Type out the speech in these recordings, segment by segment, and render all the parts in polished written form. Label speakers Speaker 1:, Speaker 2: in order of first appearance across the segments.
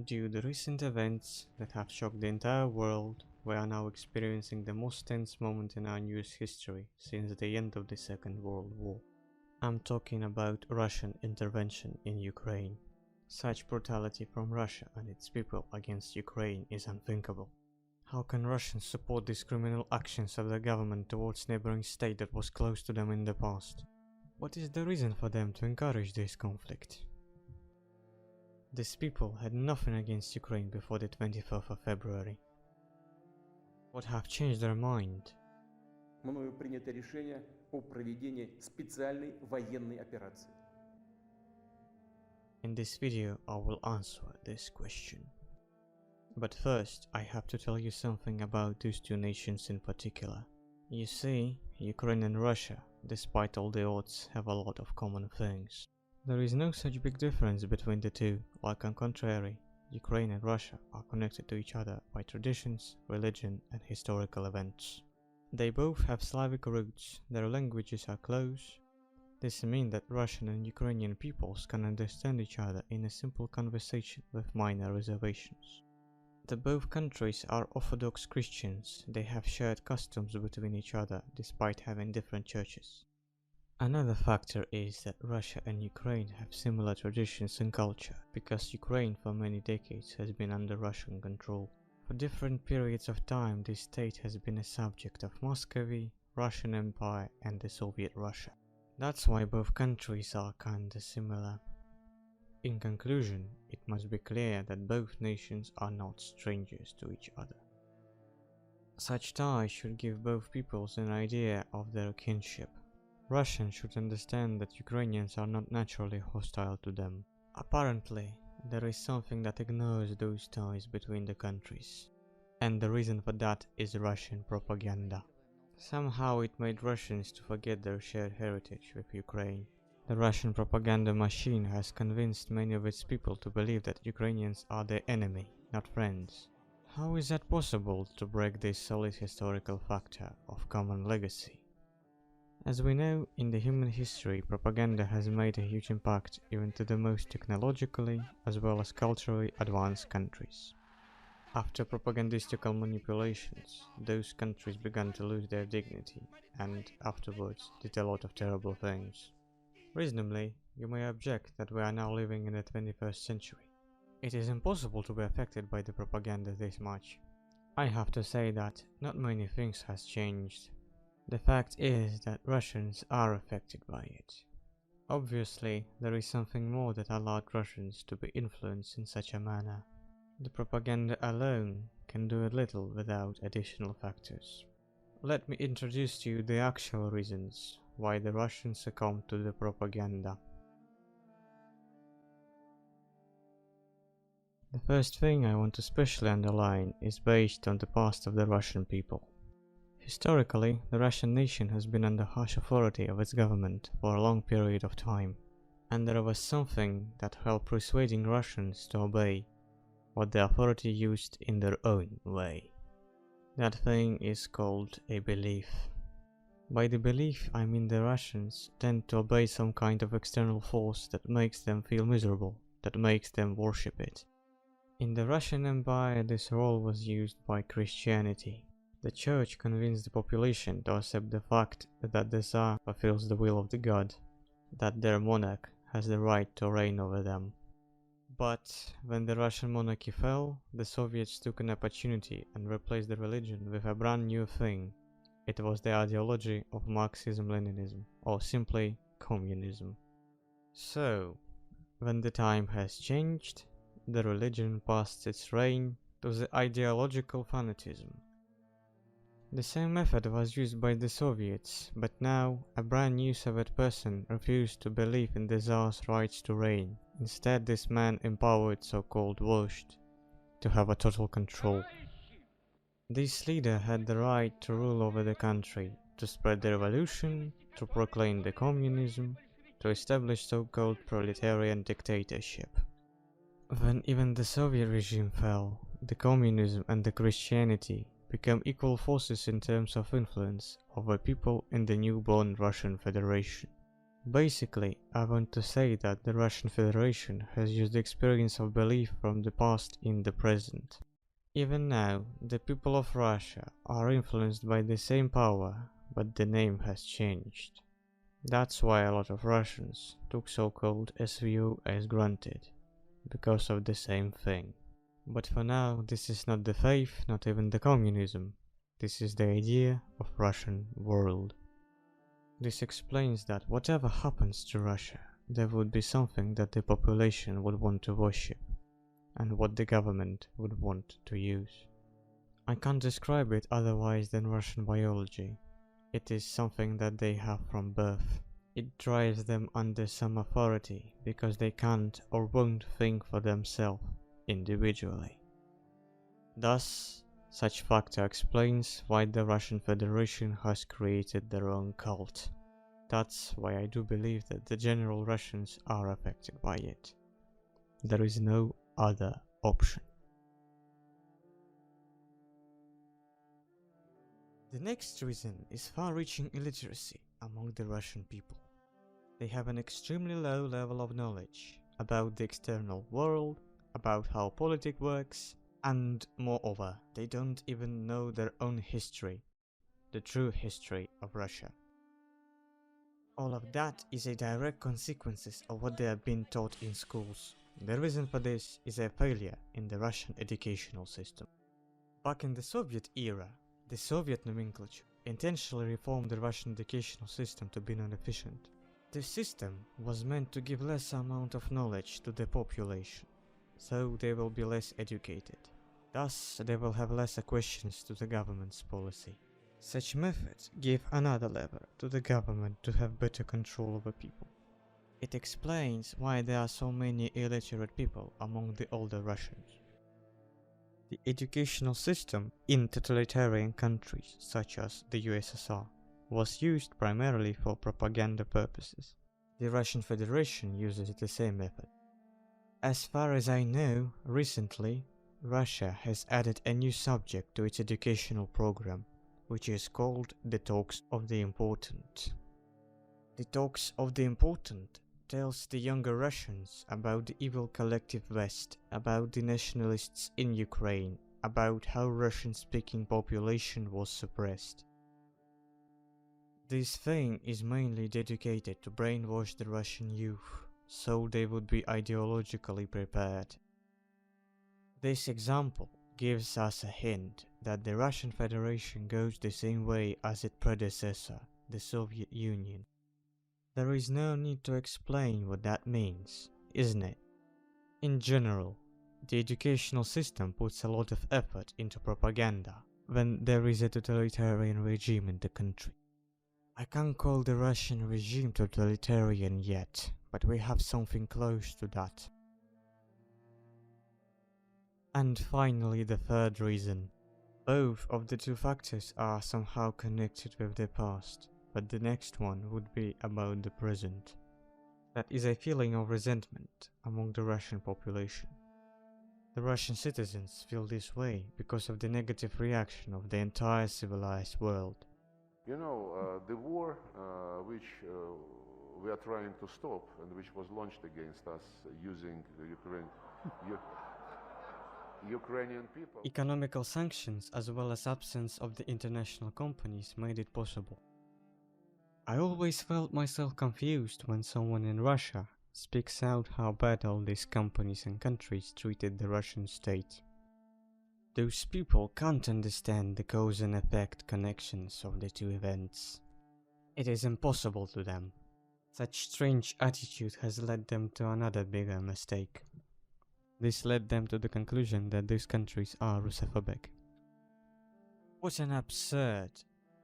Speaker 1: Due to recent events that have shocked the entire world, we are now experiencing the most tense moment in our news history since the end of the Second World War. I'm talking about Russian intervention in Ukraine. Such brutality from Russia and its people against Ukraine is unthinkable. How can Russians support these criminal actions of the government towards neighboring state that was close to them in the past? What is the reason for them to encourage this conflict? These people had nothing against Ukraine before the 24th of February. What have changed their mind?
Speaker 2: Мною принято решение о проведении специальной военной операции.
Speaker 1: In this video, I will answer this question. But first, I have to tell you something about these two nations in particular. You see, Ukraine and Russia, despite all the odds, have a lot of common things. There is no such big difference between the two, like on contrary, Ukraine and Russia are connected to each other by traditions, religion and historical events. They both have Slavic roots, their languages are close. This means that Russian and Ukrainian peoples can understand each other in a simple conversation with minor reservations. Both countries are Orthodox Christians, they have shared customs between each other despite having different churches. Another factor is that Russia and Ukraine have similar traditions and culture, because Ukraine for many decades has been under Russian control. For different periods of time, this state has been a subject of Muscovy, Russian Empire and the Soviet Russia. That's why both countries are kinda similar. In conclusion, it must be clear that both nations are not strangers to each other. Such ties should give both peoples an idea of their kinship. Russians should understand that Ukrainians are not naturally hostile to them. Apparently, there is something that ignores those ties between the countries. And the reason for that is Russian propaganda. Somehow it made Russians to forget their shared heritage with Ukraine. The Russian propaganda machine has convinced many of its people to believe that Ukrainians are their enemy, not friends. How is that possible to break this solid historical factor of common legacy? As we know, in the human history, propaganda has made a huge impact even to the most technologically as well as culturally advanced countries. After propagandistical manipulations, those countries began to lose their dignity and afterwards did a lot of terrible things. Reasonably, you may object that we are now living in the 21st century. It is impossible to be affected by the propaganda this much. I have to say that not many things has changed. The fact is that Russians are affected by it. Obviously, there is something more that allowed Russians to be influenced in such a manner. The propaganda alone can do a little without additional factors. Let me introduce to you the actual reasons why the Russians succumbed to the propaganda. The first thing I want to specially underline is based on the past of the Russian people. Historically, the Russian nation has been under harsh authority of its government for a long period of time, and there was something that helped persuading Russians to obey what the authority used in their own way. That thing is called a belief. By the belief, I mean the Russians tend to obey some kind of external force that makes them feel miserable, that makes them worship it. In the Russian Empire, this role was used by Christianity. The church convinced the population to accept the fact that the Tsar fulfills the will of the god, that their monarch has the right to reign over them. But when the Russian monarchy fell, the Soviets took an opportunity and replaced the religion with a brand new thing. It was the ideology of Marxism-Leninism, or simply communism. So, when the time has changed, the religion passed its reign to the ideological fanatism. The same method was used by the Soviets, but now a brand new Soviet person refused to believe in the Tsar's rights to reign. Instead, this man empowered so-called vozhd to have a total control. This leader had the right to rule over the country, to spread the revolution, to proclaim the communism, to establish so-called proletarian dictatorship. When even the Soviet regime fell, the communism and the Christianity became equal forces in terms of influence over people in the newborn Russian Federation. Basically, I want to say that the Russian Federation has used the experience of belief from the past in the present. Even now, the people of Russia are influenced by the same power, but the name has changed. That's why a lot of Russians took so-called SVO as granted, because of the same thing. But for now, this is not the faith, not even the communism. This is the idea of Russian world. This explains that whatever happens to Russia, there would be something that the population would want to worship, and what the government would want to use. I can't describe it otherwise than Russian biology. It is something that they have from birth. It drives them under some authority because they can't or won't think for themselves individually. Thus, such factor explains why the Russian Federation has created their own cult. That's why I do believe that the general Russians are affected by it. There is no other option. The next reason is far-reaching illiteracy among the Russian people. They have an extremely low level of knowledge about the external world, about how politics works, and moreover, they don't even know their own history, the true history of Russia. All of that is a direct consequence of what they have been taught in schools. The reason for this is a failure in the Russian educational system. Back in the Soviet era, the Soviet nomenclature intentionally reformed the Russian educational system to be non-efficient. The system was meant to give less amount of knowledge to the population, so they will be less educated. Thus, they will have lesser questions to the government's policy. Such methods give another lever to the government to have better control over people. It explains why there are so many illiterate people among the older Russians. The educational system in totalitarian countries such as the USSR was used primarily for propaganda purposes. The Russian Federation uses the same method. As far as I know, recently, Russia has added a new subject to its educational program, which is called the Talks of the Important. The Talks of the Important tells the younger Russians about the evil collective West, about the nationalists in Ukraine, about how Russian-speaking population was suppressed. This thing is mainly dedicated to brainwash the Russian youth, so they would be ideologically prepared. This example gives us a hint that the Russian Federation goes the same way as its predecessor, the Soviet Union. There is no need to explain what that means, isn't it? In general, the educational system puts a lot of effort into propaganda when there is a totalitarian regime in the country. I can't call the Russian regime totalitarian yet, but we have something close to that. And finally, the third reason. Both of the two factors are somehow connected with the past, but the next one would be about the present. That is a feeling of resentment among the Russian population. The Russian citizens feel this way because of the negative reaction of the entire civilized world.
Speaker 3: You know, the war which we are trying to stop and which was launched against us using the Ukrainian people.
Speaker 1: Economical sanctions as well as absence of the international companies made it possible. I always felt myself confused when someone in Russia speaks out how bad all these companies and countries treated the Russian state. Those people can't understand the cause and effect connections of the two events. It is impossible to them. Such strange attitude has led them to another bigger mistake. This led them to the conclusion that these countries are Russophobic. What an absurd!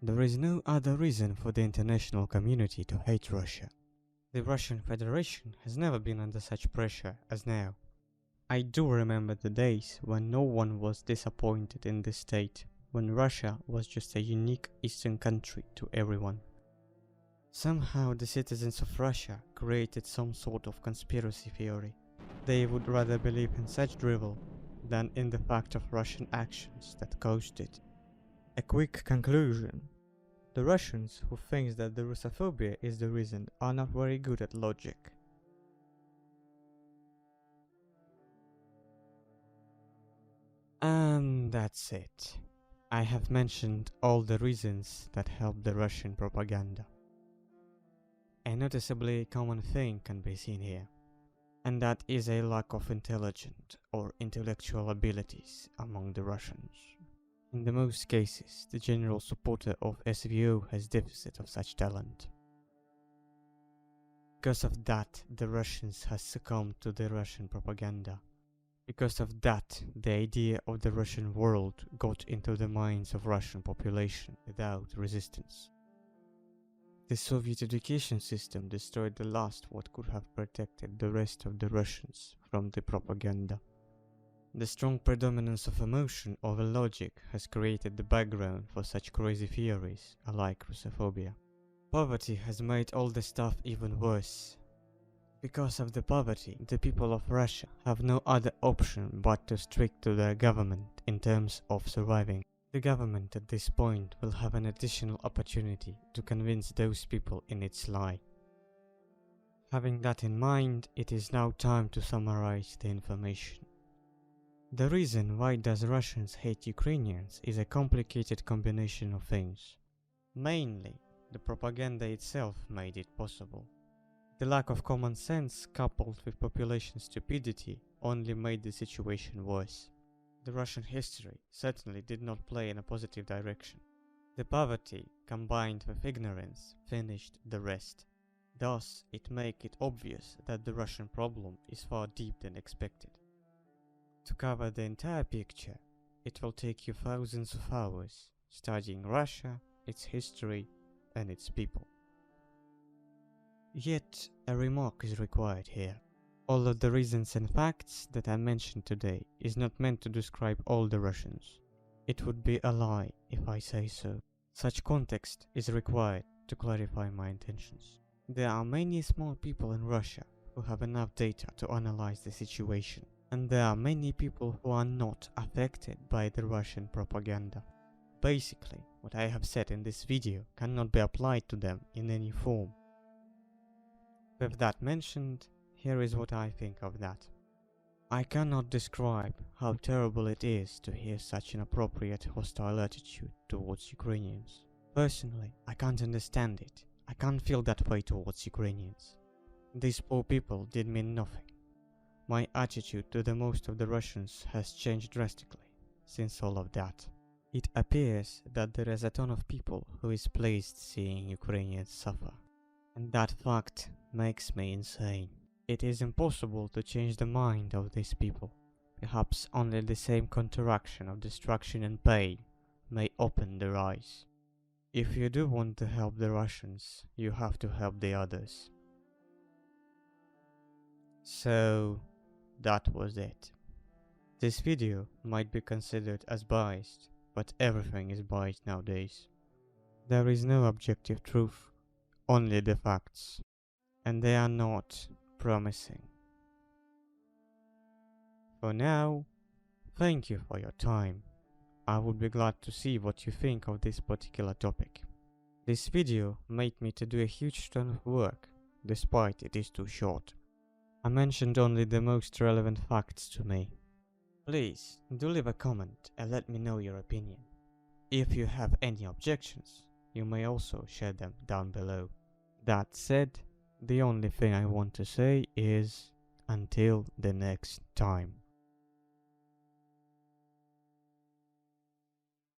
Speaker 1: There is no other reason for the international community to hate Russia. The Russian Federation has never been under such pressure as now. I do remember the days when no one was disappointed in the state, when Russia was just a unique eastern country to everyone. Somehow the citizens of Russia created some sort of conspiracy theory. They would rather believe in such drivel than in the fact of Russian actions that caused it. A quick conclusion. The Russians who think that the Russophobia is the reason are not very good at logic. And that's it. I have mentioned all the reasons that help the Russian propaganda. A noticeably common thing can be seen here, and that is a lack of intelligent or intellectual abilities among the Russians. In the most cases, the general supporter of SVO has deficit of such talent. Because of that, the Russians has succumbed to the Russian propaganda. Because of that, the idea of the Russian world got into the minds of Russian population without resistance. The Soviet education system destroyed the last what could have protected the rest of the Russians from the propaganda. The strong predominance of emotion over logic has created the background for such crazy theories like Russophobia. Poverty has made all the stuff even worse. Because of the poverty, the people of Russia have no other option but to stick to their government in terms of surviving. The government at this point will have an additional opportunity to convince those people in its lie. Having that in mind, it is now time to summarize the information. The reason why does Russians hate Ukrainians is a complicated combination of things. Mainly, the propaganda itself made it possible. The lack of common sense coupled with population stupidity only made the situation worse. The Russian history certainly did not play in a positive direction. The poverty combined with ignorance finished the rest. Thus, it makes it obvious that the Russian problem is far deeper than expected. To cover the entire picture, it will take you thousands of hours studying Russia, its history, and its people. Yet, a remark is required here. All of the reasons and facts that I mentioned today is not meant to describe all the Russians. It would be a lie if I say so. Such context is required to clarify my intentions. There are many small people in Russia who have enough data to analyze the situation, and there are many people who are not affected by the Russian propaganda. Basically, what I have said in this video cannot be applied to them in any form. With that mentioned, here is what I think of that. I cannot describe how terrible it is to hear such an appropriate hostile attitude towards Ukrainians. Personally, I can't understand it. I can't feel that way towards Ukrainians. These poor people did me nothing. My attitude to the most of the Russians has changed drastically since all of that. It appears that there is a ton of people who is pleased seeing Ukrainians suffer. And that fact makes me insane. It is impossible to change the mind of these people. Perhaps only the same counteraction of destruction and pain may open their eyes. If you do want to help the Russians, you have to help the others. So, that was it. This video might be considered as biased, but everything is biased nowadays. There is no objective truth, only the facts, and they are not promising. For now, thank you for your time. I would be glad to see what you think of this particular topic. This video made me to do a huge ton of work, despite it is too short. I mentioned only the most relevant facts to me. Please, do leave a comment and let me know your opinion. If you have any objections, you may also share them down below. That said, the only thing I want to say is, until the next time.